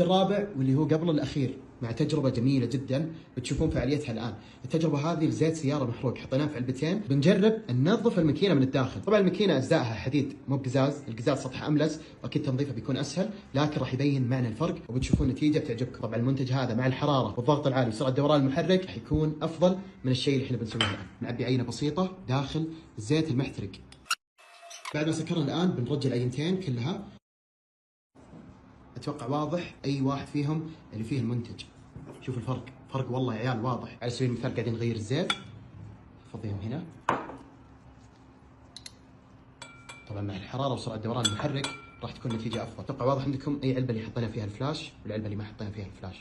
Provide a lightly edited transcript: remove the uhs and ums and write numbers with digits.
المنتج الرابع واللي هو قبل الاخير مع تجربه جميله جدا بتشوفون فعاليتها الان. التجربه هذه لزيت سياره محروق، حطيناه في علبتين، بنجرب ننظف الماكينه من الداخل. طبعا الماكينه اجزائها حديد مو بقزاز، القزاز سطح املس واكيد تنظيفه بيكون اسهل، لكن راح يبين معنا الفرق وبتشوفون نتيجه تعجبكم. طبعا المنتج هذا مع الحراره والضغط العالي وسرعه دوران المحرك راح يكون افضل من الشيء اللي احنا بنسويه الان. نعبي عينه بسيطه داخل الزيت المحترق. بعد ما سكرنا الان بنرجع العينتين كلها. اتوقع واضح اي واحد فيهم اللي فيه المنتج. شوف الفرق، فرق والله يا عيال واضح. على سبيل المثال قاعدين نغير الزيت، فضيهم هنا. طبعا مع الحراره وسرعه دوران المحرك راح تكون نتيجه افضل. اتوقع واضح عندكم اي علبه اللي حطينا فيها الفلاش والعلبه اللي ما حطينا فيها الفلاش.